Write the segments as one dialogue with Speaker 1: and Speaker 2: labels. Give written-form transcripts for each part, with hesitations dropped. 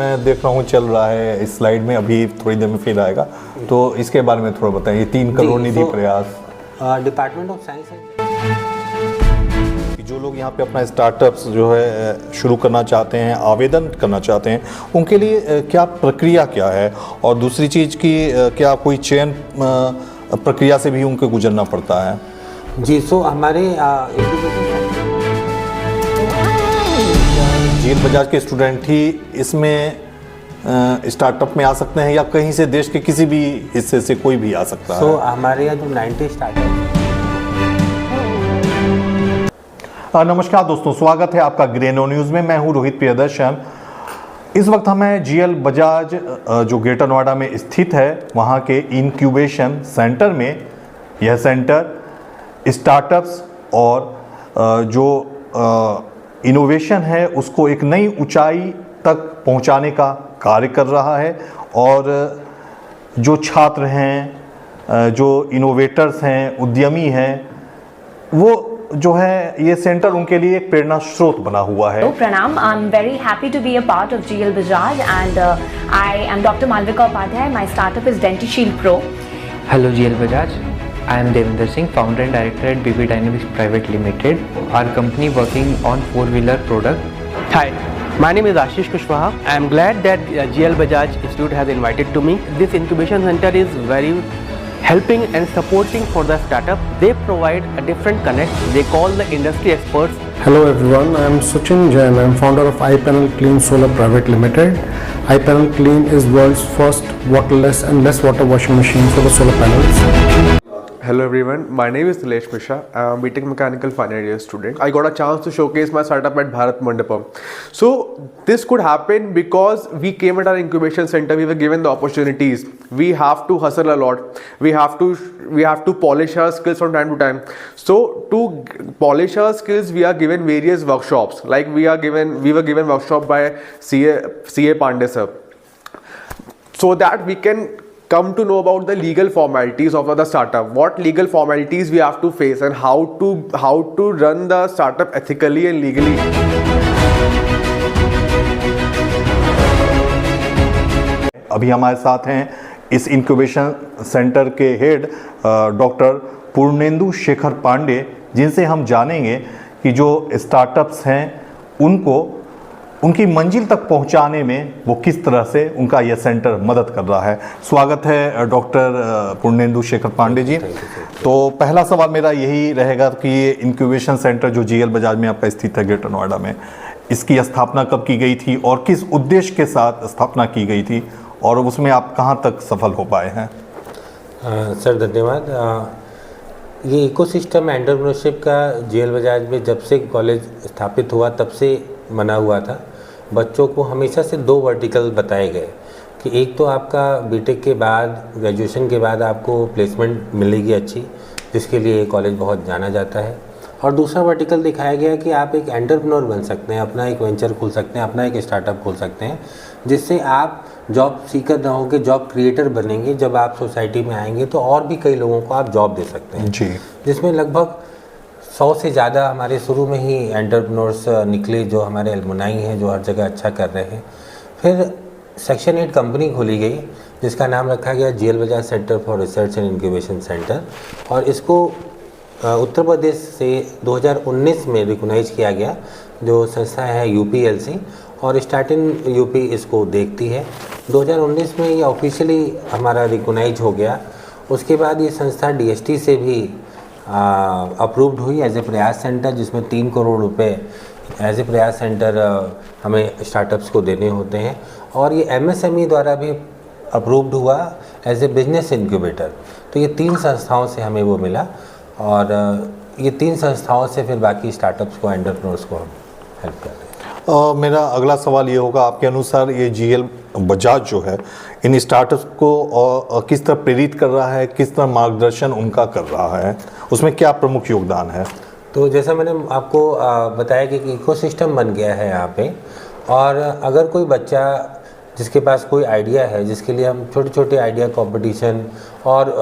Speaker 1: मैं देख रहा हूँ चल रहा है इस स्लाइड में, अभी थोड़ी देर में फिर आएगा, तो इसके बारे में थोड़ा बताइए। 3 करोड़ निधि प्रयास,
Speaker 2: डिपार्टमेंट ऑफ साइंस एंड
Speaker 1: जो लोग यहाँ पे अपना स्टार्टअप्स जो है शुरू करना चाहते हैं, आवेदन करना चाहते हैं, उनके लिए क्या प्रक्रिया क्या है, और दूसरी चीज़ की क्या कोई चयन प्रक्रिया से भी उनको गुजरना पड़ता है?
Speaker 2: जी, सो हमारे
Speaker 1: जीएल बजाज के स्टूडेंट ही इसमें स्टार्टअप में आ सकते हैं, या कहीं से देश के किसी भी हिस्से से कोई भी आ सकता है?
Speaker 2: हमारे यहाँ जो 90 स्टार्टअप।
Speaker 1: नमस्कार दोस्तों, स्वागत है आपका ग्रेनो न्यूज़ में। मैं हूं रोहित प्रियदर्शन। इस वक्त हमें जीएल बजाज जो ग्रेटर नोएडा में स्थित है वहां के इंक्यूबेशन सेंटर में, यह सेंटर स्टार्टअप्स और जो इनोवेशन है उसको एक नई ऊंचाई तक पहुंचाने का कार्य कर रहा है। और जो छात्र हैं, जो इनोवेटर्स हैं, उद्यमी हैं, वो जो है ये सेंटर उनके लिए एक प्रेरणा स्रोत बना हुआ है।
Speaker 3: Pranam, I'm very happy to be a part of GL Bajaj and I am Dr. Malvika Upadhyay. My startup is DentiShield Pro.
Speaker 4: Hello GL Bajaj, I am Devinder Singh, founder and director at BB Dynamics Private Limited. Our company working on 4-wheeler product.
Speaker 5: Hi, my name is Ashish Kushwaha. I am glad that GL Bajaj Institute has invited to me. This incubation center is very helping and supporting for the startup. They provide a different connect. They call the industry experts.
Speaker 6: Hello everyone, I am Sachin Jain. I am founder of iPanel Clean Solar Private Limited. iPanel Clean is world's first waterless and less water washing machine for the solar panels.
Speaker 7: Hello everyone, my name is Nilesh Mishra. I am BTech Mechanical final year student. I got a chance to showcase my startup at Bharat Mandapam. So this could happen because we came at our incubation center. We were given the opportunities. We have to hustle a lot. We have to polish our skills from time to time. So to polish our skills, we are given various workshops. Like we were given workshop by CA Pandey sir, so that we can come to know about the legal formalities of the startup, what legal formalities we have to face, and how to run the startup ethically and legally.
Speaker 1: अभी हमारे साथ हैं इस incubation centre के head doctor Purnendu Shekhar Pandey, जिनसे हम जानेंगे कि जो स्टार्टअप्स हैं उनको उनकी मंजिल तक पहुंचाने में वो किस तरह से उनका यह सेंटर मदद कर रहा है। स्वागत है डॉक्टर पूर्णेंदु शेखर पांडे जी। तो पहला सवाल मेरा यही रहेगा कि ये इंक्यूबेशन सेंटर जो जीएल बजाज में आपका स्थित है ग्रेटर नोएडा में, इसकी स्थापना कब की गई थी और किस उद्देश्य के साथ स्थापना की गई थी, और उसमें आप कहाँ तक सफल हो पाए हैं?
Speaker 2: सर धन्यवाद। ये इकोसिस्टम एंटरप्रेन्योरशिप का जीएल बजाज में जब से कॉलेज स्थापित हुआ तब से बना हुआ था। बच्चों को हमेशा से 2 वर्टिकल बताए गए कि एक तो आपका बीटेक के बाद, ग्रेजुएशन के बाद आपको प्लेसमेंट मिलेगी अच्छी, जिसके लिए कॉलेज बहुत जाना जाता है, और दूसरा वर्टिकल दिखाया गया कि आप एक एंटरप्रेन्योर बन सकते हैं, अपना एक वेंचर खोल सकते हैं, अपना एक स्टार्टअप खोल सकते हैं, जिससे आप जॉब सीकर ना होकर जॉब क्रिएटर बनेंगे। जब आप सोसाइटी में आएंगे तो और भी कई लोगों को आप जॉब दे सकते हैं
Speaker 1: जी,
Speaker 2: जिसमें लगभग 100 से ज़्यादा हमारे शुरू में ही एंटरप्रेन्योर्स निकले, जो हमारे एल्युमनाई हैं, जो हर जगह अच्छा कर रहे हैं। फिर सेक्शन 8 कंपनी खोली गई जिसका नाम रखा गया GL Bajaj centre for research and incubation centre, और इसको उत्तर प्रदेश से 2019 में रिकॉग्नाइज किया गया। जो संस्था है यूपीएलसी, और स्टार्ट इन यूपी इसको देखती है। 2019 में ये ऑफिशियली हमारा रिकॉग्नाइज हो गया। उसके बाद ये संस्था डीएसटी से भी अप्रूव्ड हुई एज ए प्रयास सेंटर, जिसमें 3 करोड़ रुपए एज ए प्रयास सेंटर हमें स्टार्टअप्स को देने होते हैं, और ये एमएसएमई द्वारा भी अप्रूव्ड हुआ एज ए बिजनेस इंक्यूबेटर। तो ये 3 संस्थाओं से हमें वो मिला, और ये 3 संस्थाओं से फिर बाकी स्टार्टअप्स को, एंटरप्रेन्योर्स को हम हेल्प कर रहे हैं।
Speaker 1: मेरा अगला सवाल ये होगा, आपके अनुसार ये जीएल बजाज जो है इन स्टार्टअप्स को किस तरह प्रेरित कर रहा है, किस तरह मार्गदर्शन उनका कर रहा है, उसमें क्या प्रमुख योगदान है?
Speaker 2: तो जैसा मैंने आपको बताया कि इकोसिस्टम बन गया है यहाँ पे, और अगर कोई बच्चा जिसके पास कोई आइडिया है, जिसके लिए हम छोटे छोटे आइडिया कंपटीशन और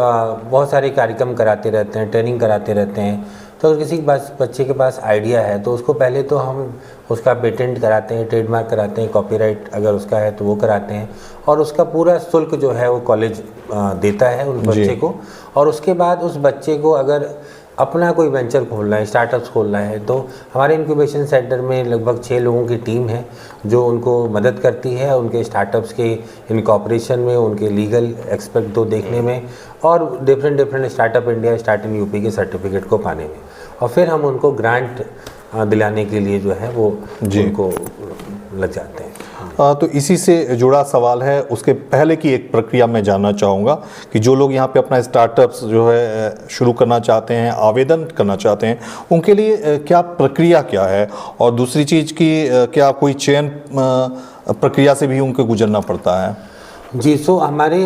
Speaker 2: बहुत सारे कार्यक्रम कराते रहते हैं, ट्रेनिंग कराते रहते हैं, तो अगर किसी के पास बच्चे के पास आइडिया है तो उसको पहले तो हम उसका पेटेंट कराते हैं, ट्रेडमार्क कराते हैं, कॉपीराइट अगर उसका है तो वो कराते हैं, और उसका पूरा शुल्क जो है वो कॉलेज देता है उस बच्चे को। और उसके बाद उस बच्चे को अगर अपना कोई वेंचर खोलना है, स्टार्टअप्स खोलना है, तो हमारे इंक्यूबेशन सेंटर में लगभग 6 लोगों की टीम है जो उनको मदद करती है उनके स्टार्टअप्स के इनकॉर्पोरेशन में, उनके लीगल एस्पेक्ट को देखने में, और different startup India, start in UP के सर्टिफिकेट को पाने में, और फिर हम उनको ग्रांट दिलाने के लिए जो है वो उनको लग जाते हैं।
Speaker 1: तो इसी से जुड़ा सवाल है, उसके पहले की एक प्रक्रिया मैं जानना चाहूँगा कि जो लोग यहाँ पे अपना स्टार्टअप्स जो है शुरू करना चाहते हैं, आवेदन करना चाहते हैं, उनके लिए क्या प्रक्रिया क्या है, और दूसरी चीज़ की क्या कोई चयन प्रक्रिया से भी उनको गुजरना पड़ता है?
Speaker 2: जी, सो हमारे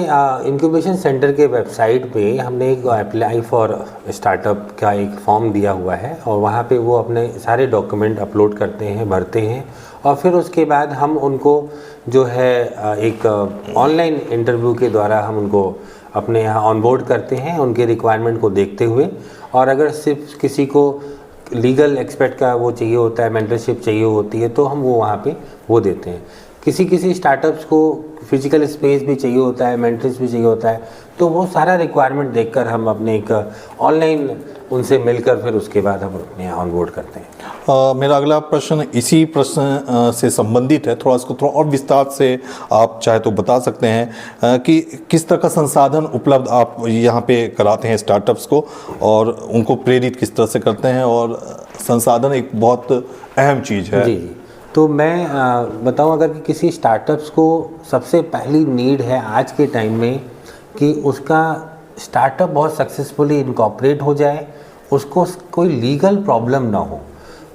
Speaker 2: इंक्यूबेशन सेंटर के वेबसाइट पे हमने एक अप्लाई फॉर स्टार्टअप का एक फॉर्म दिया हुआ है, और वहाँ पे वो अपने सारे डॉक्यूमेंट अपलोड करते हैं, भरते हैं, और फिर उसके बाद हम उनको जो है एक ऑनलाइन इंटरव्यू के द्वारा हम उनको अपने यहाँ ऑनबोर्ड करते हैं उनके रिक्वायरमेंट को देखते हुए। और अगर सिर्फ किसी को लीगल एक्सपर्ट का वो चाहिए होता है, मेंटरशिप चाहिए होती है, तो हम वो वहाँ पे वो देते हैं। किसी स्टार्टअप्स को फिजिकल स्पेस भी चाहिए होता है, मेंटर्स भी चाहिए होता है, तो वो सारा रिक्वायरमेंट देखकर हम अपने एक ऑनलाइन उनसे मिलकर फिर उसके बाद हम अपने यहाँ ऑनबोर्ड करते हैं।
Speaker 1: मेरा अगला प्रश्न इसी प्रश्न से संबंधित है, इसको थोड़ा और विस्तार से आप चाहे तो बता सकते हैं कि किस तरह का संसाधन उपलब्ध आप यहाँ पे कराते हैं स्टार्टअप्स को, और उनको प्रेरित किस तरह से करते हैं, और संसाधन एक बहुत अहम चीज़ है।
Speaker 2: जी, तो मैं बताऊं, अगर किसी स्टार्टअप्स को सबसे पहली नीड है आज के टाइम में कि उसका स्टार्टअप बहुत सक्सेसफुली इनकॉर्पोरेट हो जाए, उसको कोई लीगल प्रॉब्लम ना हो,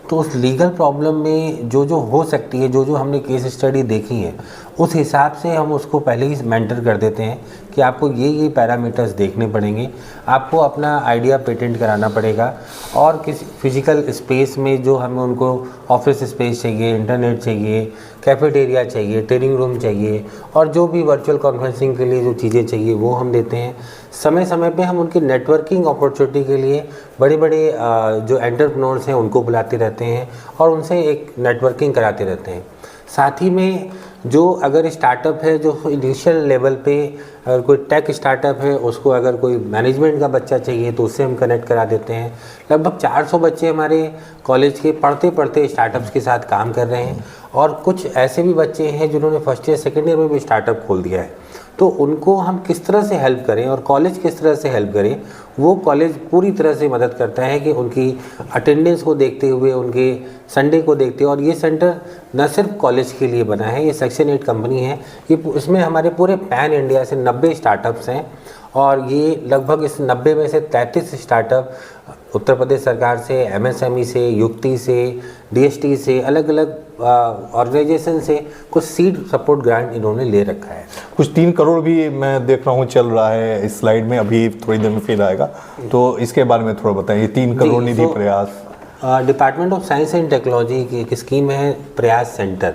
Speaker 2: तो उस लीगल प्रॉब्लम में जो हो सकती है, जो हमने केस स्टडी देखी है, उस हिसाब से हम उसको पहले ही मेंटर कर देते हैं कि आपको ये पैरामीटर्स देखने पड़ेंगे, आपको अपना आइडिया पेटेंट कराना पड़ेगा, और किसी फिजिकल स्पेस में जो हमें उनको ऑफिस स्पेस चाहिए, इंटरनेट चाहिए, कैफेटेरिया चाहिए, ट्रेनिंग रूम चाहिए, और जो भी वर्चुअल कॉन्फ्रेंसिंग के लिए जो चीज़ें चाहिए वो हम देते हैं। समय समय पे हम उनकी नेटवर्किंग अपॉर्चुनिटी के लिए बड़े जो एंटरप्रेन्योर्स हैं उनको बुलाते रहते हैं और उनसे एक नेटवर्किंग कराते रहते हैं। साथ ही में जो अगर स्टार्टअप है, जो इनिशियल लेवल पे अगर कोई टेक स्टार्टअप है, उसको अगर कोई मैनेजमेंट का बच्चा चाहिए तो उससे हम कनेक्ट करा देते हैं। लगभग 400 बच्चे हमारे कॉलेज के पढ़ते स्टार्टअप्स के साथ काम कर रहे हैं, और कुछ ऐसे भी बच्चे हैं जिन्होंने फर्स्ट ईयर सेकेंड ईयर में भी स्टार्टअप खोल दिया है। तो उनको हम किस तरह से हेल्प करें और कॉलेज किस तरह से हेल्प करें, वो कॉलेज पूरी तरह से मदद करता है कि उनकी अटेंडेंस को देखते हुए, उनके संडे को देखते हुए। और ये सेंटर न सिर्फ कॉलेज के लिए बना है, ये सेक्शन 8 कंपनी है, ये इसमें हमारे पूरे पैन इंडिया से 90 स्टार्टअप्स हैं, और ये लगभग इस 90 में से 33 स्टार्टअप उत्तर प्रदेश सरकार से, एमएसएमई से, युक्ति से, डीएसटी से, अलग अलग ऑर्गेनाइजेशन से कुछ सीड सपोर्ट ग्रांट इन्होंने ले रखा है।
Speaker 1: कुछ 3 करोड़ भी मैं देख रहा हूँ चल रहा है इस स्लाइड में, अभी थोड़ी देर में फिर आएगा, तो इसके बारे में थोड़ा बताएं। ये 3 करोड़ निधि प्रयास
Speaker 2: department of science and technology की एक स्कीम है प्रयास सेंटर,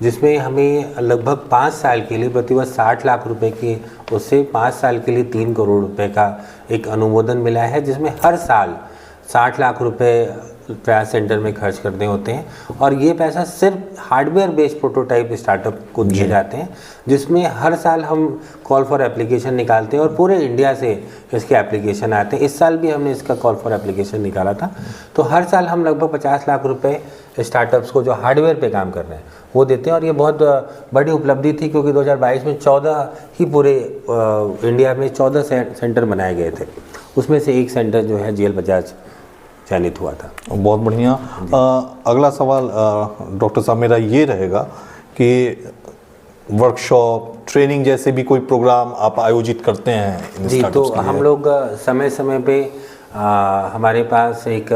Speaker 2: जिसमें हमें लगभग 5 साल के लिए प्रतिवर्ष 60 लाख रुपए के, उससे 5 साल के लिए 3 करोड़ रुपए का एक अनुमोदन मिला है, जिसमें हर साल 60 लाख रुपए प्रयास सेंटर में खर्च करने होते हैं। और ये पैसा सिर्फ हार्डवेयर बेस्ड प्रोटोटाइप स्टार्टअप को दिए जाते हैं, जिसमें हर साल हम कॉल फॉर एप्लीकेशन निकालते हैं और पूरे इंडिया से इसके एप्लीकेशन आते हैं। इस साल भी हमने इसका कॉल फॉर एप्लीकेशन निकाला था। तो हर साल हम लगभग 50 लाख रुपए स्टार्टअप्स को जो हार्डवेयर पे काम कर रहे हैं वो देते हैं, और ये बहुत बड़ी उपलब्धि थी, क्योंकि 2022 में 14 ही पूरे इंडिया में 14 सेंटर बनाए गए थे, उसमें से एक सेंटर जो है जीएल बजाज चयनित हुआ था।
Speaker 1: बहुत बढ़िया। अगला सवाल डॉक्टर साहब मेरा ये रहेगा कि वर्कशॉप, ट्रेनिंग जैसे भी कोई प्रोग्राम आप आयोजित करते हैं?
Speaker 2: जी, तो हम लोग समय समय पे हमारे पास एक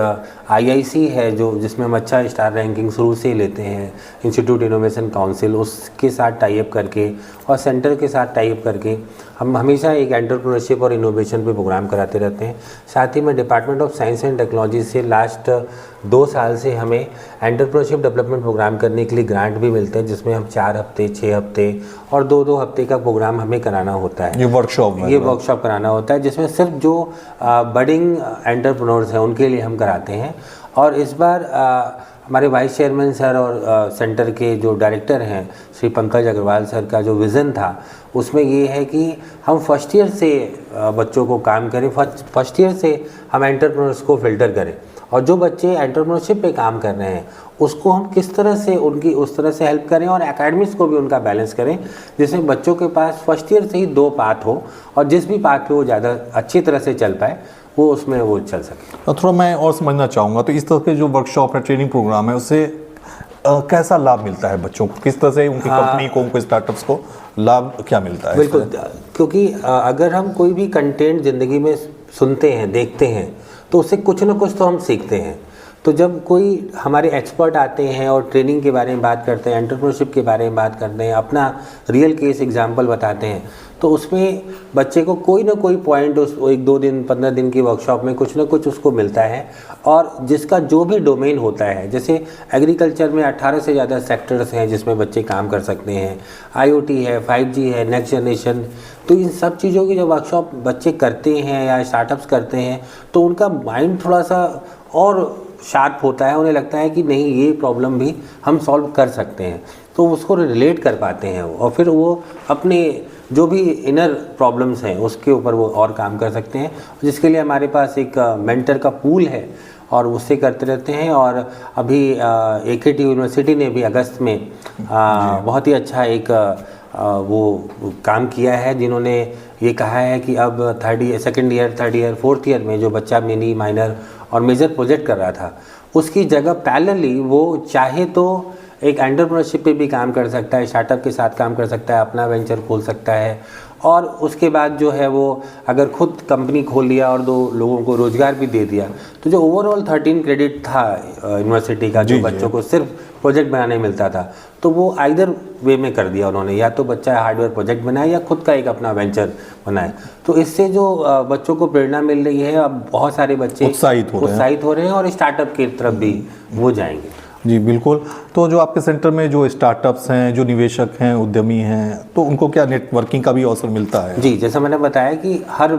Speaker 2: आईआईसी है जिसमें हम अच्छा स्टार रैंकिंग शुरू से ही लेते हैं, इंस्टीट्यूट इनोवेशन काउंसिल, उसके साथ टाई अप करके और सेंटर के साथ टाई अप करके हम हमेशा एक एंटरप्रेन्योरशिप और इनोवेशन पे प्रोग्राम कराते रहते हैं। साथ ही में department of science and technology से लास्ट 2 साल से हमें एंटरप्रेन्योरशिप डेवलपमेंट प्रोग्राम करने के लिए ग्रांट भी मिलते हैं, जिसमें हम 4 हफ्ते, 6 हफ्ते और 2-2 हफ्ते का प्रोग्राम हमें कराना होता है।
Speaker 1: ये वर्कशॉप
Speaker 2: कराना होता है, जिसमें सिर्फ जो बडिंग एंटरप्रेन्योर्स हैं उनके लिए हम कराते हैं। और इस बार हमारे वाइस चेयरमैन सर और सेंटर के जो डायरेक्टर हैं श्री पंकज अग्रवाल सर का जो विज़न था उसमें ये है कि हम फर्स्ट ईयर से बच्चों को काम करें, फर्स्ट ईयर से हम एंटरप्रेन्योर्स को फ़िल्टर करें, और जो बच्चे एंटरप्रेन्योरशिप पे काम कर रहे हैं उसको हम किस तरह से उनकी उस तरह से हेल्प करें और एकेडमिक्स को भी उनका बैलेंस करें, जिसमें बच्चों के पास फर्स्ट ईयर से ही 2 पाथ हो और जिस भी पाथ पे वो ज़्यादा अच्छी तरह से चल पाए वो उसमें वो चल सके।
Speaker 1: थोड़ा मैं और समझना चाहूँगा, तो इस तरह के जो वर्कशॉप है, ट्रेनिंग प्रोग्राम है, उससे कैसा लाभ मिलता है बच्चों को? किस तरह से उनकी कंपनी को, उनके स्टार्टअप्स को लाभ क्या मिलता है?
Speaker 2: बिल्कुल, क्योंकि अगर हम कोई भी कंटेंट ज़िंदगी में सुनते हैं, देखते हैं, तो उससे कुछ ना कुछ तो हम सीखते हैं। तो जब कोई हमारे एक्सपर्ट आते हैं और ट्रेनिंग के बारे में बात करते हैं, एंटरप्रेन्योरशिप के बारे में बात करते हैं, अपना रियल केस एग्जांपल बताते हैं, तो उसमें बच्चे को कोई ना कोई पॉइंट उस 1-2 दिन 15 दिन की वर्कशॉप में कुछ ना कुछ उसको मिलता है। और जिसका जो भी डोमेन होता है, जैसे एग्रीकल्चर में 18 से ज़्यादा सेक्टर्स हैं जिसमें बच्चे काम कर सकते हैं, IoT है, 5G है, नेक्स्ट जनरेशन, तो इन सब चीज़ों की जो वर्कशॉप बच्चे करते हैं या स्टार्टअप्स करते हैं तो उनका माइंड थोड़ा सा और शार्प होता है, उन्हें लगता है कि नहीं ये प्रॉब्लम भी हम सॉल्व कर सकते हैं, तो उसको रिलेट कर पाते हैं और फिर वो अपने जो भी इनर प्रॉब्लम्स हैं उसके ऊपर वो और काम कर सकते हैं, जिसके लिए हमारे पास एक मेंटर का पूल है और उससे करते रहते हैं। और अभी AKT यूनिवर्सिटी ने भी अगस्त में बहुत ही अच्छा एक वो काम किया है, जिन्होंने ये कहा है कि अब second year, third year, fourth year में जो बच्चा मिनी, माइनर और मेजर प्रोजेक्ट कर रहा था उसकी जगह पैरेलली वो चाहे तो एक एंटरप्रेन्योरशिप पे भी काम कर सकता है, स्टार्टअप के साथ काम कर सकता है, अपना वेंचर खोल सकता है, और उसके बाद जो है वो अगर खुद कंपनी खोल लिया और 2 लोगों को रोज़गार भी दे दिया, तो जो ओवरऑल 13 क्रेडिट था यूनिवर्सिटी का जो बच्चों को सिर्फ प्रोजेक्ट बनाने मिलता था, तो वो आइदर वे में कर दिया उन्होंने, या तो बच्चा हार्डवेयर प्रोजेक्ट बनाए या खुद का एक अपना वेंचर बनाए। तो इससे जो बच्चों को प्रेरणा मिल रही है, अब बहुत सारे बच्चे उत्साहित हो रहे हैं और स्टार्टअप की तरफ भी वो जाएंगे।
Speaker 1: जी बिल्कुल। तो जो आपके सेंटर में जो स्टार्टअप्स हैं, जो निवेशक हैं, उद्यमी हैं, तो उनको क्या नेटवर्किंग का भी अवसर मिलता है?
Speaker 2: जी, जैसा मैंने बताया कि हर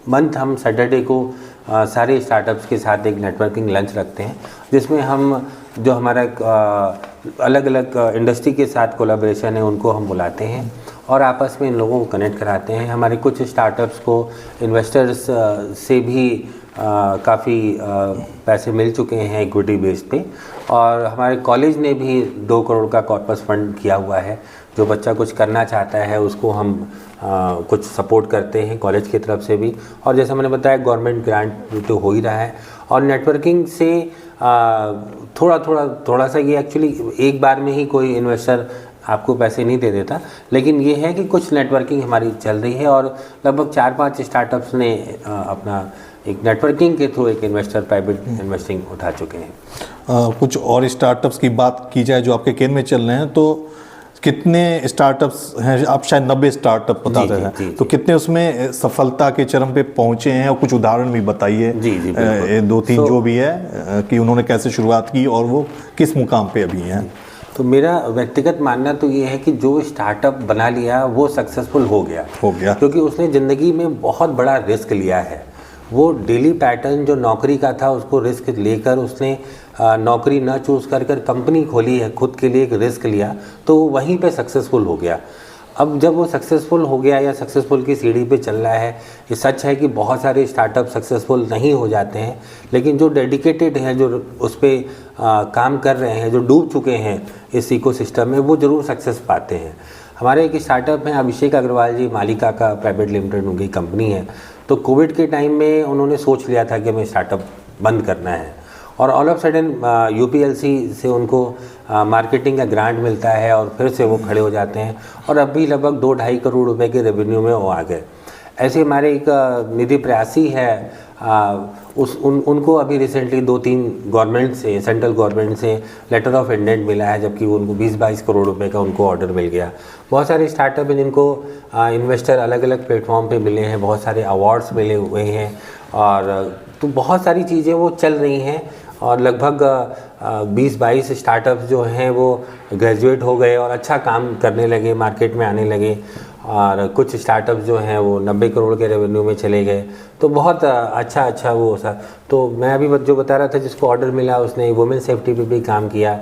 Speaker 2: मंथ हम सैटरडे को सारे स्टार्टअप्स के साथ एक नेटवर्किंग लंच रखते हैं, जिसमें हम जो हमारा अलग अलग इंडस्ट्री के साथ कोलैबोरेशन है उनको हम बुलाते हैं और आपस में इन लोगों को कनेक्ट कराते हैं। हमारे कुछ स्टार्टअप्स को इन्वेस्टर्स से भी काफ़ी पैसे मिल चुके हैं इक्विटी बेस पे, और हमारे कॉलेज ने भी 2 करोड़ का कॉर्पस फंड किया हुआ है। जो बच्चा कुछ करना चाहता है उसको हम कुछ सपोर्ट करते हैं कॉलेज की तरफ से भी, और जैसा मैंने बताया गवर्नमेंट ग्रांट तो हो ही रहा है। और नेटवर्किंग से थोड़ा सा ये एक्चुअली एक बार में ही कोई इन्वेस्टर आपको पैसे नहीं दे देता, लेकिन ये है कि कुछ नेटवर्किंग हमारी चल रही है और लगभग 4-5 स्टार्टअप्स ने अपना एक नेटवर्किंग के थ्रू एक इन्वेस्टर प्राइवेट इन्वेस्टिंग उठा चुके हैं।
Speaker 1: कुछ और स्टार्टअप्स की बात की जाए जो आपके केंद्र में चल रहे हैं, तो कितने स्टार्टअप्स हैं? आप शायद 90 स्टार्टअप बताते हैं, तो कितने उसमें सफलता के चरम पे पहुंचे हैं, और कुछ उदाहरण भी बताइए।
Speaker 2: जी
Speaker 1: 2-3 जो भी है कि उन्होंने कैसे शुरुआत की और वो किस मुकाम पे अभी हैं।
Speaker 2: तो मेरा व्यक्तिगत मानना तो ये है कि जो स्टार्टअप बना लिया वो सक्सेसफुल हो गया, क्योंकि उसने ज़िंदगी में बहुत बड़ा रिस्क लिया है। वो डेली पैटर्न जो नौकरी का था उसको रिस्क लेकर उसने नौकरी न चूज़ कर कंपनी खोली है, खुद के लिए एक रिस्क लिया, तो वहीं पे सक्सेसफुल हो गया। अब जब वो सक्सेसफुल हो गया या सक्सेसफुल की सीढ़ी पे चल रहा है, ये सच है कि बहुत सारे स्टार्टअप सक्सेसफुल नहीं हो जाते हैं, लेकिन जो डेडिकेटेड हैं, जो उस पर काम कर रहे हैं, जो डूब चुके हैं इस इकोसिस्टम में, वो ज़रूर सक्सेस पाते हैं। हमारे एक स्टार्टअप हैं अभिषेक अग्रवाल जी, मालिका का प्राइवेट लिमिटेड उनकी कंपनी है। तो कोविड के टाइम में उन्होंने सोच लिया था कि हमें स्टार्टअप बंद करना है, और ऑल ऑफ सडन UPLC से उनको मार्केटिंग का ग्रांट मिलता है और फिर से वो खड़े हो जाते हैं, और अभी लगभग 2-2.5 करोड़ रुपए के रेवेन्यू में वो आ गए। ऐसे हमारे एक निधि प्रयासी है, उनको अभी रिसेंटली 2-3 गवर्नमेंट से, सेंट्रल गवर्नमेंट से लेटर ऑफ इंटेंट मिला है, जबकि उनको 20-22 करोड़ रुपए का उनको ऑर्डर मिल गया। बहुत सारे स्टार्टअप हैं जिनको इन्वेस्टर अलग अलग प्लेटफॉर्म पे मिले हैं, बहुत सारे अवार्ड्स मिले हुए हैं, और तो बहुत सारी चीज़ें वो चल रही हैं, और लगभग 20-22 स्टार्टअप्स जो हैं वो ग्रेजुएट हो गए और अच्छा काम करने लगे, मार्केट में आने लगे। और कुछ स्टार्टअप जो हैं वो 90 करोड़ के रेवेन्यू में चले गए। तो बहुत अच्छा वो सा। तो मैं अभी जो बता रहा था, जिसको ऑर्डर मिला उसने वुमेन सेफ्टी पे भी काम किया।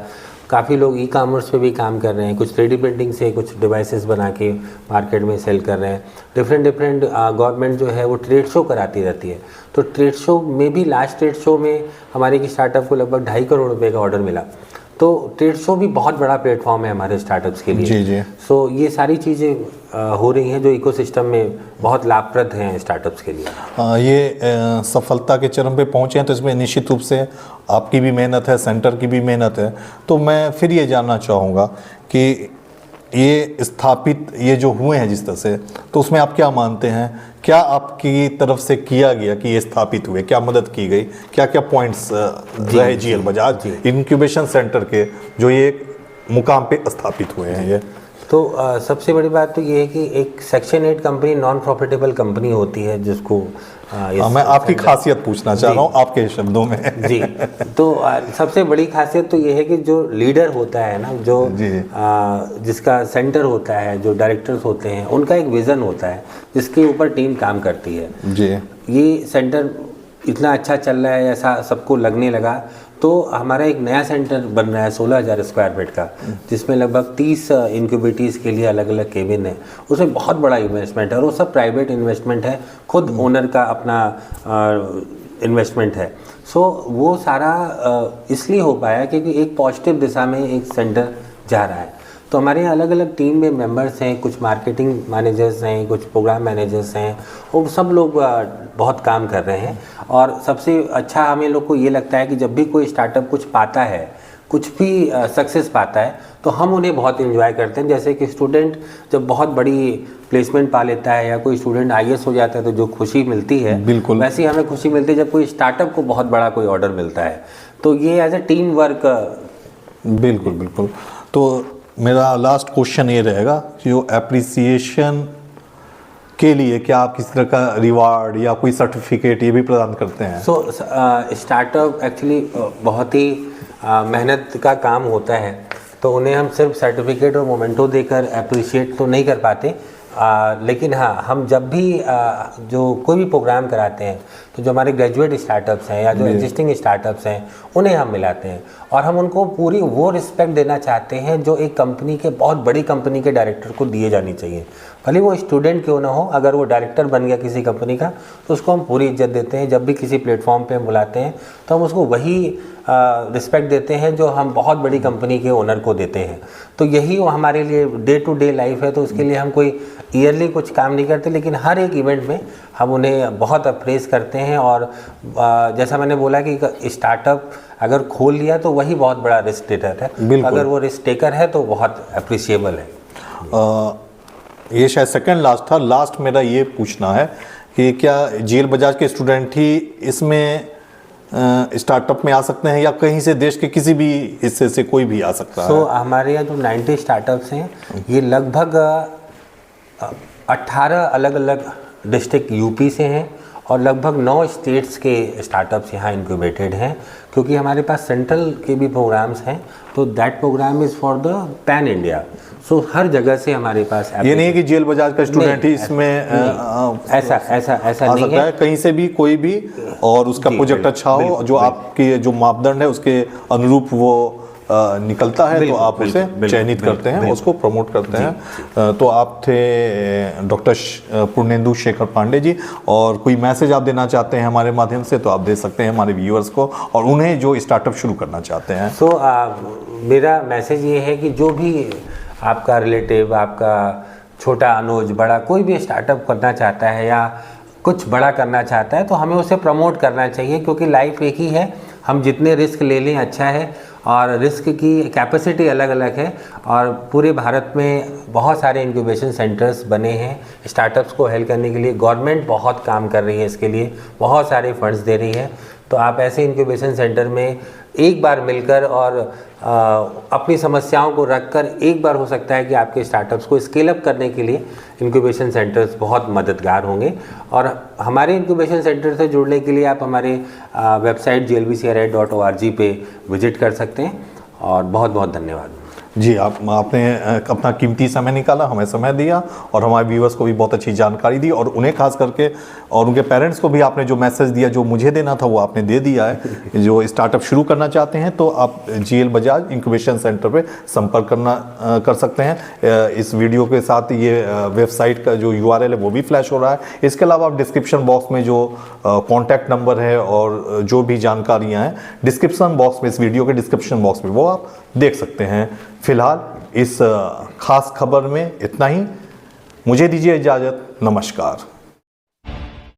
Speaker 2: काफ़ी लोग ई-कॉमर्स पे भी काम कर रहे हैं, कुछ 3D प्रिंटिंग से कुछ डिवाइसेस बना के मार्केट में सेल कर रहे हैं। डिफरेंट गवर्नमेंट जो है वो ट्रेड शो कराती रहती है। तो ट्रेड शो में भी, लास्ट ट्रेड शो में हमारे की स्टार्टअप को लगभग 2.5 करोड़ रुपए का ऑर्डर मिला। तो ट्रेड शो भी बहुत बड़ा प्लेटफॉर्म है हमारे स्टार्टअप्स के लिए।
Speaker 1: जी।
Speaker 2: सो ये सारी चीज़ें हो रही हैं जो इकोसिस्टम में बहुत लाभप्रद हैं स्टार्टअप्स के लिए।
Speaker 1: ये सफलता के चरम पे पहुंचे हैं तो इसमें निश्चित रूप से आपकी भी मेहनत है, सेंटर की भी मेहनत है। तो मैं फिर ये जानना चाहूँगा कि ये स्थापित ये जो हुए हैं जिस तरह से, तो उसमें आप क्या मानते हैं, क्या आपकी तरफ से किया गया कि ये स्थापित हुए, क्या मदद की गई, क्या क्या पॉइंट्स रहे जीएल बजाज इंक्यूबेशन सेंटर के जो ये मुकाम पे स्थापित हुए हैं? ये
Speaker 2: तो सबसे बड़ी बात तो ये है कि एक section 8 company non profitable company होती है जिसको
Speaker 1: मैं आपकी खासियत पूछना चाह रहा हूँ आपके शब्दों में।
Speaker 2: जी। तो सबसे बड़ी खासियत तो ये है कि जो लीडर होता है ना, जो जिसका सेंटर होता है, जो डायरेक्टर्स होते हैं, उनका एक विज़न होता है जिसके ऊपर टीम काम करती है। जी। ये सेंटर इतना अच्छा चल रहा है ऐसा सबको लगने लगा, तो हमारा एक नया सेंटर बन रहा है 16,000 स्क्वायर फीट का, जिसमें लगभग 30 इंक्यूबेटर्स के लिए अलग अलग केबिन है। उसमें बहुत बड़ा इन्वेस्टमेंट है और वो सब प्राइवेट इन्वेस्टमेंट है, खुद ओनर का अपना इन्वेस्टमेंट है। सो वो सारा इसलिए हो पाया क्योंकि एक पॉजिटिव दिशा में एक सेंटर जा रहा है। तो हमारे यहाँ अलग अलग टीम में मेंबर्स हैं, कुछ मार्केटिंग मैनेजर्स हैं, कुछ प्रोग्राम मैनेजर्स हैं, वो सब लोग बहुत काम कर रहे हैं। और सबसे अच्छा हमें लोग को ये लगता है कि जब भी कोई स्टार्टअप कुछ पाता है, कुछ भी सक्सेस पाता है, तो हम उन्हें बहुत एंजॉय करते हैं। जैसे कि स्टूडेंट जब बहुत बड़ी प्लेसमेंट पा लेता है या कोई स्टूडेंट IAS हो जाता है तो जो खुशी मिलती है, बिल्कुल वैसे ही हमें खुशी मिलती है जब कोई स्टार्टअप को बहुत बड़ा कोई ऑर्डर मिलता है। तो ये एज ए टीम वर्क।
Speaker 1: बिल्कुल। तो मेरा लास्ट क्वेश्चन ये रहेगा कि जो एप्रिसिएशन के लिए क्या आप किसी तरह का रिवार्ड या कोई सर्टिफिकेट ये भी प्रदान करते हैं?
Speaker 2: स्टार्टअप एक्चुअली बहुत ही मेहनत का काम होता है, तो उन्हें हम सिर्फ सर्टिफिकेट और मोमेंटो देकर अप्रिशिएट तो नहीं कर पाते। लेकिन हाँ, हम जब भी जो कोई भी प्रोग्राम कराते हैं तो जो हमारे ग्रेजुएट स्टार्टअप्स हैं या जो एग्जिस्टिंग स्टार्टअप्स हैं उन्हें हम मिलाते हैं और हम उनको पूरी वो रिस्पेक्ट देना चाहते हैं जो एक कंपनी के, बहुत बड़ी कंपनी के डायरेक्टर को दिए जानी चाहिए। भले वो स्टूडेंट क्यों ना हो, अगर वो डायरेक्टर बन गया किसी कंपनी का तो उसको हम पूरी इज्जत देते हैं। जब भी किसी प्लेटफॉर्म पे हम बुलाते हैं तो हम उसको वही रिस्पेक्ट देते हैं जो हम बहुत बड़ी कंपनी के ओनर को देते हैं। तो यही वो हमारे लिए डे टू डे लाइफ है। तो उसके लिए हम कोई ईयरली कुछ काम नहीं करते, लेकिन हर एक इवेंट में हम उन्हें बहुत अप्रेस करते हैं। और जैसा मैंने बोला कि स्टार्टअप अगर खोल लिया तो वही बहुत बड़ा रिस्क टेकर है, अगर वो रिस्क टेकर है तो बहुत अप्रिशिएबल है।
Speaker 1: ये शायद सेकंड लास्ट था। लास्ट मेरा ये पूछना है कि क्या जीएल बजाज के स्टूडेंट ही इसमें स्टार्टअप में आ सकते हैं या कहीं से देश के किसी भी हिस्से से कोई भी आ सकता है?
Speaker 2: हमारे यहाँ जो 90 स्टार्टअप्स हैं ये लगभग 18 अलग अलग डिस्ट्रिक्ट यूपी से हैं और लगभग 9 स्टेट्स के स्टार्टअप्स यहाँ इंक्यूबेटेड हैं। क्योंकि हमारे पास सेंट्रल के भी प्रोग्राम्स हैं, तो that program is for the pan India. So हर जगह से हमारे पास
Speaker 1: ये नहीं है कि जीएल बजाज का स्टूडेंट ही इसमें
Speaker 2: ऐसा नहीं है,
Speaker 1: कहीं से भी कोई भी, और उसका प्रोजेक्ट अच्छा हो, जो आपके जो मापदंड है उसके अनुरूप वो निकलता है तो आप उसे चयनित करते हैं, उसको प्रमोट करते हैं। तो आप थे डॉक्टर पूर्णेंदु शेखर पांडे जी, और कोई मैसेज आप देना चाहते हैं हमारे माध्यम से तो आप दे सकते हैं हमारे व्यूअर्स को और उन्हें जो स्टार्टअप शुरू करना चाहते हैं।
Speaker 2: मेरा मैसेज ये है कि जो भी आपका रिलेटिव, आपका छोटा अनुज बड़ा कोई भी स्टार्टअप करना चाहता है या कुछ बड़ा करना चाहता है तो हमें उसे प्रमोट करना चाहिए, क्योंकि लाइफ एक ही है। हम जितने रिस्क ले लें अच्छा है, और रिस्क की कैपेसिटी अलग अलग है। और पूरे भारत में बहुत सारे इंक्यूबेशन सेंटर्स बने हैं स्टार्टअप्स को हेल्प करने के लिए। गवर्नमेंट बहुत काम कर रही है इसके लिए, बहुत सारे फंड्स दे रही है। तो आप ऐसे इंक्यूबेशन सेंटर में एक बार मिलकर और अपनी समस्याओं को रखकर एक बार हो सकता है कि आपके स्टार्टअप्स को स्केल अप करने के लिए इंक्यूबेशन सेंटर्स बहुत मददगार होंगे। और हमारे इंक्यूबेशन सेंटर से जुड़ने के लिए आप हमारे वेबसाइट jlbcri.org पे विजिट कर सकते हैं। और बहुत बहुत धन्यवाद।
Speaker 1: जी, आपने अपना कीमती समय निकाला, हमें समय दिया और हमारे व्यूअर्स को भी बहुत अच्छी जानकारी दी, और उन्हें खास करके और उनके पेरेंट्स को भी आपने जो मैसेज दिया, जो मुझे देना था वो आपने दे दिया है। जो स्टार्टअप शुरू करना चाहते हैं तो आप GL बजाज इंक्यूबेशन सेंटर पे संपर्क कर सकते हैं। इस वीडियो के साथ ये वेबसाइट का जो URL है वो भी फ्लैश हो रहा है। इसके अलावा आप डिस्क्रिप्शन बॉक्स में जो कॉन्टैक्ट नंबर है और जो भी जानकारियाँ हैं डिस्क्रिप्शन बॉक्स में, इस वीडियो के डिस्क्रिप्शन बॉक्स में वो आप देख सकते हैं। फिलहाल इस खास खबर में इतना ही। मुझे दीजिए इजाज़त। नमस्कार।